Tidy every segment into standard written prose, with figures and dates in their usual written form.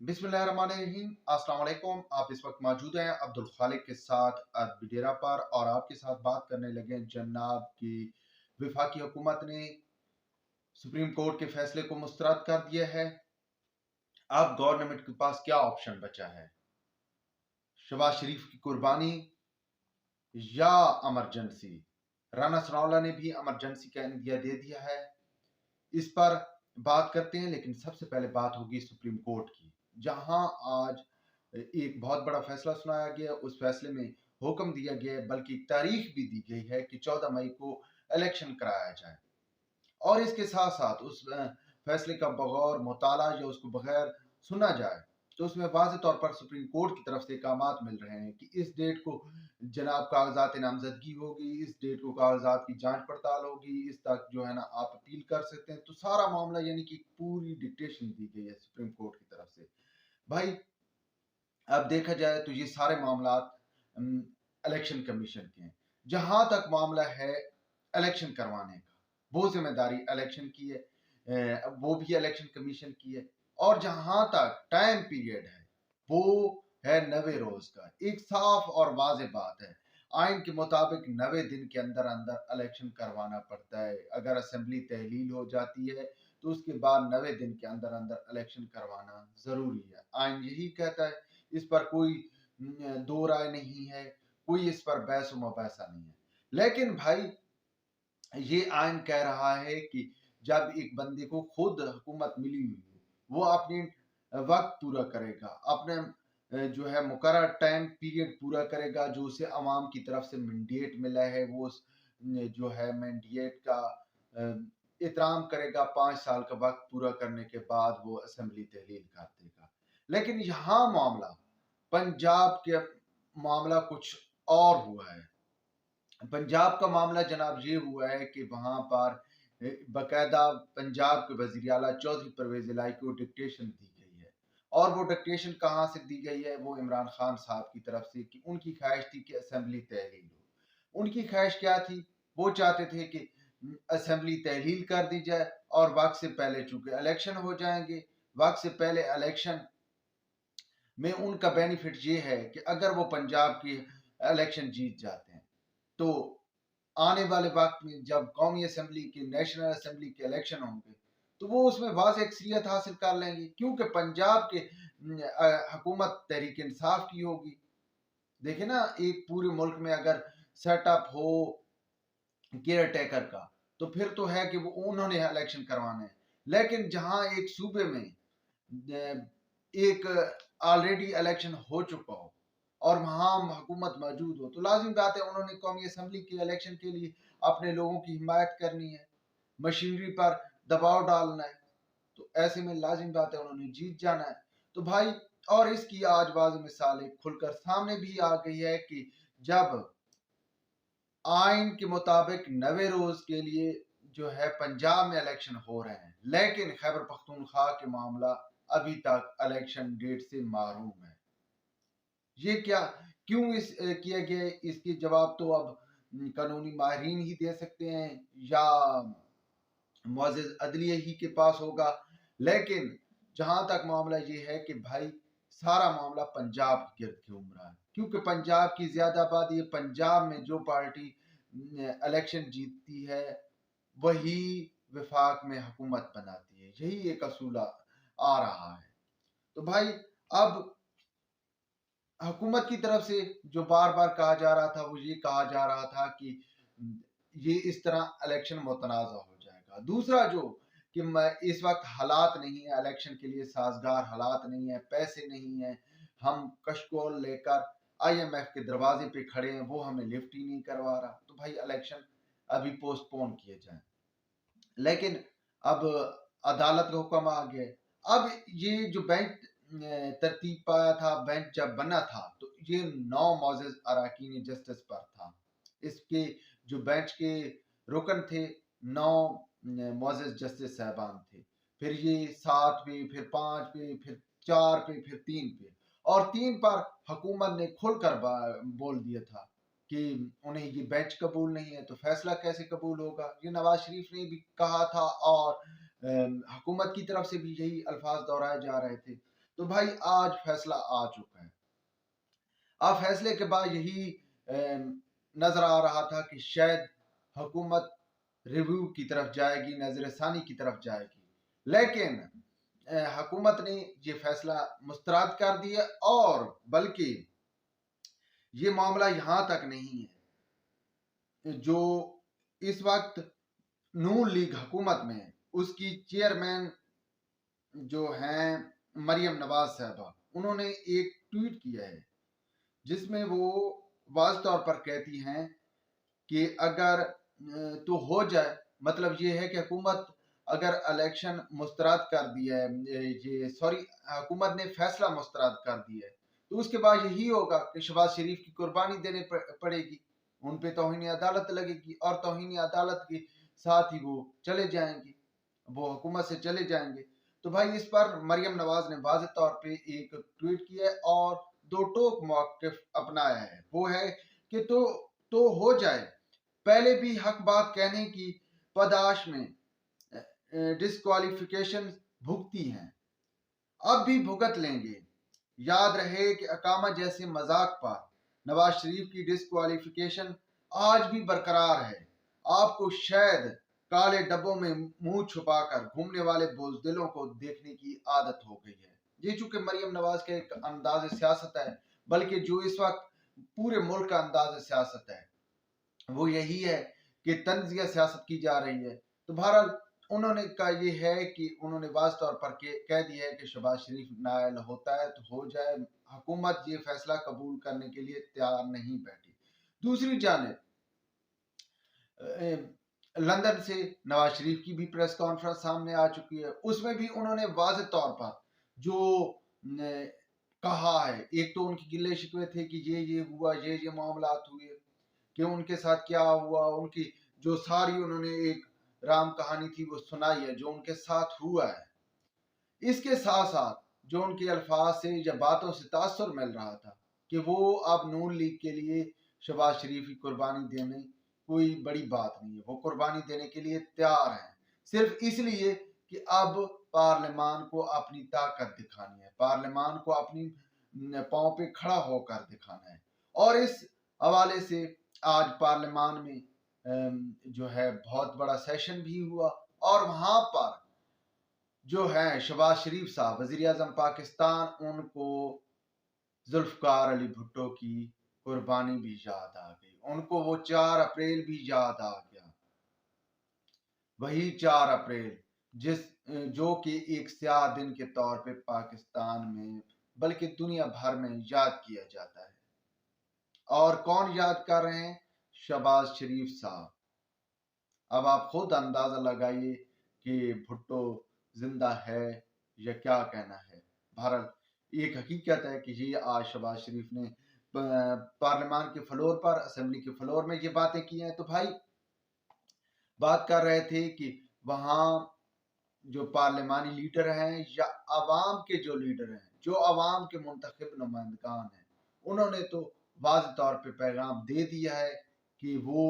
बिस्मिल्लाहिर्रहमानिर्रहीम। अस्सलाम वालेकुम। आप इस वक्त मौजूद हैं अब्दुल खालिक के साथ बिडेरा पर और आपके साथ बात करने लगे जनाब की वफाकी हुकूमत ने सुप्रीम कोर्ट के फैसले को मुस्तरद कर दिया है। अब गवर्नमेंट के पास क्या ऑप्शन बचा है? शहबाज शरीफ की कुर्बानी या एमरजेंसी? राना सनाउल्लाह ने भी एमरजेंसी का इंदिया दे दिया है। इस पर बात करते हैं, लेकिन सबसे पहले बात होगी सुप्रीम कोर्ट की, जहां आज एक बहुत बड़ा फैसला सुनाया गया। उस फैसले में हुक्म दिया गया, बल्कि तारीख भी दी गई है कि 14 मई को इलेक्शन कराया जाए। और इसके साथ साथ उस फैसले का बगौर मुताला या उसको बगैर सुना जाए, तो उसमें वाज़ेह तौर पर सुप्रीम कोर्ट की तरफ से अहकामात मिल रहे हैं कि इस डेट को जनाब कागजात नामजदगी होगी, इस डेट को कागजात की जांच पड़ताल होगी, इस तक जो है ना आप अपील कर सकते हैं। तो सारा मामला यानी कि पूरी डिक्टेशन दी गई है सुप्रीम कोर्ट की तरफ से। भाई अब देखा जाए तो ये सारे मामला इलेक्शन कमीशन के हैं। जहां तक मामला है इलेक्शन करवाने का, वो जिम्मेदारी इलेक्शन की है, वो भी इलेक्शन कमीशन की है। और जहां तक टाइम पीरियड है, वो है 90 रोज का। एक साफ और वाज़ेह बात है, आइन के मुताबिक 90 दिन के अंदर अंदर इलेक्शन करवाना पड़ता है। अगर असेंबली तहलील हो जाती है तो उसके बाद 90 दिन के अंदर अंदर इलेक्शन करवाना जरूरी है। आइन यही कहता है, इस पर कोई दो राय नहीं है, कोई इस पर बहस मुबासा नहीं है। लेकिन भाई ये आइन कह रहा है कि जब एक बंदे को खुद हुकूमत मिली हुई है, वो अपने वक्त पूरा करेगा, अपने जो है मुकर्रर टाइम पीरियड पूरा करेगा, जो उसे अवाम की तरफ से मैंडेट मिला है, वो उस जो है मैंडेट का एहतराम करेगा। 5 साल का वक्त पूरा करने के बाद वो असेंबली तहलील कर देगा। लेकिन यहाँ मामला पंजाब के मामला कुछ और हुआ है। पंजाब का मामला जनाब ये हुआ है कि वहां पर बकायदा पंजाब के वजीर आला चौधरी परवेज इलाही को डिक्टेशन दी गई है। और वो डिक्टेशन कहाँ से दी गई है? वो इमरान खान साहब की तरफ से, कि उनकी ख्वाहिश थी कि असेंबली तहलील हो। उनकी ख्वाहिश क्या थी? वो चाहते थे कि असेंबली तहलील कर दी जाए और वक्त से पहले, चूंकि इलेक्शन हो जाएंगे, वक्त से पहले इलेक्शन में उनका बेनिफिट ये है कि अगर वो पंजाब की इलेक्शन जीत जाते हैं तो आने वाले वक्त में जब कौमी असेंबली के, नेशनल असेंबली के इलेक्शन होंगे, तो वो उसमें वाज़ेह अक्सरियत हासिल कर लेंगे, क्योंकि पंजाब के हुकूमत तहरीक इंसाफ की होगी। देखे ना, एक पूरे मुल्क में अगर सेटअप हो केयर टेकर का, तो फिर तो है कि वो उन्होंने इलेक्शन करवाने हैं। लेकिन जहां एक सूबे में एक ऑलरेडी इलेक्शन हो चुका हो और वहां हुकूमत मौजूद हो, तो लाजिम बात है उन्होंने कौमी असम्बली के इलेक्शन के लिए अपने लोगों की हिमायत करनी है, मशीनरी पर दबाव डालना है। तो ऐसे में लाजिम बात है उन्होंने जीत जाना है। तो भाई, और इसकी आज बाज़ मिसालें खुलकर सामने भी आ गई है कि जब आइन के मुताबिक 90 रोज के लिए जो है पंजाब में इलेक्शन हो रहे हैं, लेकिन खैबर पख्तूनख्वा के मामला अभी तक इलेक्शन डेट से महरूम है। ये क्या, क्यों किया गया? इसके जवाब तो अब कानूनी माहिरीन ही दे सकते हैं या मुअज़्ज़िज़ अदलिया ही के पास होगा। लेकिन जहां तक मामला ये है कि भाई सारा मामला पंजाब के गिर्द घूम रहा है, क्योंकि पंजाब की ज्यादा आबादी है। पंजाब में जो पार्टी इलेक्शन जीतती है वही विफाक में हुकूमत बनाती है। यही एक असूल आ रहा है। तो भाई अब हुकूमत की तरफ से जो बार बार कहा जा रहा था, वो ये कहा जा रहा था कि ये इस तरह इलेक्शन मुतनाज़ा हो जाएगा। दूसरा जो कि इस वक्त हालात नहीं है इलेक्शन के लिए, साजगार हालात नहीं है, पैसे नहीं है, हम कशकोल लेकर IMF के दरवाजे पे खड़े हैं, वो हमें लिफ्ट ही नहीं करवा रहा, तो भाई इलेक्शन अभी पोस्टपोन किए जाए। लेकिन अब अदालत का हुक्म आ गया। अब ये जो बेंच तरतीब पाया था, बेंच जब बना था, तो ये 9 मोअज़्ज़िज़ अरकान जस्टिस पर था। इसके जो बेंच के रुकन थे, 9 मोअज़्ज़िज़ जस्टिस साहबान थे। फिर ये 7 पे, फिर 5 पे, फिर 4 पे, फिर 3 पे, और 3 पर हुकूमत ने खुलकर बोल दिया था कि उन्हें ये बेंच कबूल नहीं है, तो फैसला कैसे कबूल होगा? ये नवाज शरीफ ने भी कहा था और हुकूमत की तरफ से भी यही अल्फाज दोहराए जा रहे थे। تو بھائی آج فیصلہ آ چکا ہے. اب فیصلے کے بعد یہی نظر آ رہا تھا کہ شاید حکومت ریویو کی طرف جائے گی، نظر ثانی کی طرف جائے گی، لیکن حکومت نے یہ فیصلہ مسترد کر دیا. اور بلکہ یہ معاملہ یہاں تک نہیں ہے، جو اس وقت نون لیگ حکومت میں اس کی چیئرمین جو ہیں مریم نواز صاحبہ، انہوں نے ایک ٹویٹ کیا ہے جس میں وہ واضح طور پر کہتی ہیں کہ اگر تو ہو جائے، مطلب یہ ہے کہ حکومت اگر الیکشن مسترد کر دیا ہے، حکومت نے فیصلہ مسترد کر دیا ہے، تو اس کے بعد یہی ہوگا کہ شہباز شریف کی قربانی دینے پڑے گی، ان پہ توہین عدالت لگے گی، اور توہین عدالت کے ساتھ ہی وہ چلے جائیں گے، وہ حکومت سے چلے جائیں گے. تو بھائی اس پر مریم نواز نے واضح طور پہ ایک ٹویٹ کیا ہے اور دو ٹوک موقف اپنایا ہے. وہ ہے کہ تو ہو جائے. پہلے بھی حق بات کہنے کی پاداش میں ڈسکوالیفیکیشن بھگتی ہیں، اب بھی بھگت لیں گے. یاد رہے کہ اقامہ جیسے مذاق پر نواز شریف کی ڈسکوالیفیکیشن آج بھی برقرار ہے. آپ کو شاید کالے ڈبوں میں منہ چھپا کر گھومنے والے بزدلوں کو دیکھنے کی عادت ہو گئی ہے. یہ چونکہ مریم نواز کا ایک انداز سیاست ہے، بلکہ جو اس وقت پورے ملک کا انداز سیاست ہے وہ یہی ہے کہ تنزیہ سیاست کی جا رہی ہے. تو بہرحال انہوں نے کہا یہ ہے کہ انہوں نے واضح طور پر کہہ دیا ہے کہ شہباز شریف نائل ہوتا ہے تو ہو جائے. حکومت یہ فیصلہ قبول کرنے کے لیے تیار نہیں بیٹھی. دوسری جانب لندن سے نواز شریف کی بھی پریس کانفرنس سامنے آ چکی ہے. اس میں بھی انہوں نے واضح طور پر جو کہا ہے، ایک تو ان کی گلے شکوے تھے کہ یہ ہوا، یہ معاملات ہوئے، کہ ان کے ساتھ کیا ہوا، ان کی جو ساری انہوں نے ایک رام کہانی تھی وہ سنائی ہے جو ان کے ساتھ ہوا ہے. اس کے ساتھ ساتھ جو ان کے الفاظ سے یا باتوں سے تاثر مل رہا تھا کہ وہ اب نون لیگ کے لیے شہباز شریف کی قربانی دینے کوئی بڑی بات نہیں ہے، وہ قربانی دینے کے لیے تیار ہیں، صرف اس لیے کہ اب پارلیمان کو اپنی طاقت دکھانی ہے، پارلیمان کو اپنی پاؤں پہ کھڑا ہو کر دکھانا ہے. اور اس حوالے سے آج پارلیمان میں جو ہے بہت بڑا سیشن بھی ہوا، اور وہاں پر جو ہے شہباز شریف صاحب وزیر اعظم پاکستان، ان کو ذوالفقار علی بھٹو کی قربانی بھی یاد آ گئی، ان کو وہ 4 اپریل بھی یاد آ گیا، وہی 4 اپریل جو کہ ایک سیاہ دن کے طور پہ پاکستان میں بلکہ دنیا بھر میں یاد کیا جاتا ہے. اور کون یاد کر رہے ہیں؟ شہباز شریف صاحب. اب آپ خود اندازہ لگائیے کہ بھٹو زندہ ہے یا کیا کہنا ہے. بہرحال ایک حقیقت ہے کہ یہ آج شہباز شریف نے پارلیمان کے فلور پر، اسمبلی کے فلور میں یہ باتیں کی ہیں. تو بھائی بات کر رہے تھے کہ وہاں جو پارلیمانی لیڈر ہیں یا عوام کے جو لیڈر ہیں، جو عوام کے منتخب نمائندگان ہیں، انہوں نے تو واضح طور پہ پیغام دے دیا ہے کہ وہ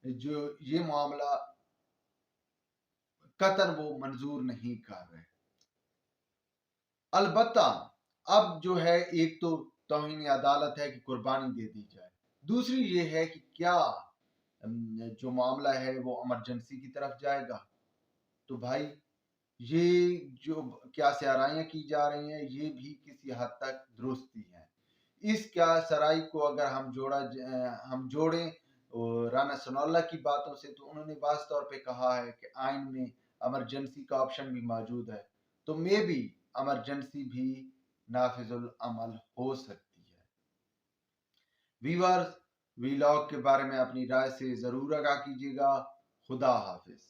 جو یہ معاملہ قطر وہ منظور نہیں کر رہے. البتہ اب جو ہے ایک تو توہین عدالت ہے کہ قربانی دے دی جائے، دوسری یہ ہے کہ کیا جو معاملہ ہے وہ ایمرجنسی کی طرف جائے گا. تو بھائی یہ جو کیا سیارائیاں کی جا رہی ہیں یہ بھی کسی حد تک درست ہی ہیں. اس کیا سرائی کو اگر ہم جوڑیں رانا ثناء اللہ کی باتوں سے، تو انہوں نے واضح طور پہ کہا ہے کہ آئین میں ایمرجنسی کا آپشن بھی موجود ہے، تو میں بھی ایمرجنسی بھی نافذ العمل ہو سکتی ہے. ویورز ویلاگ کے بارے میں اپنی رائے سے ضرور آگاہ کیجیے گا. خدا حافظ.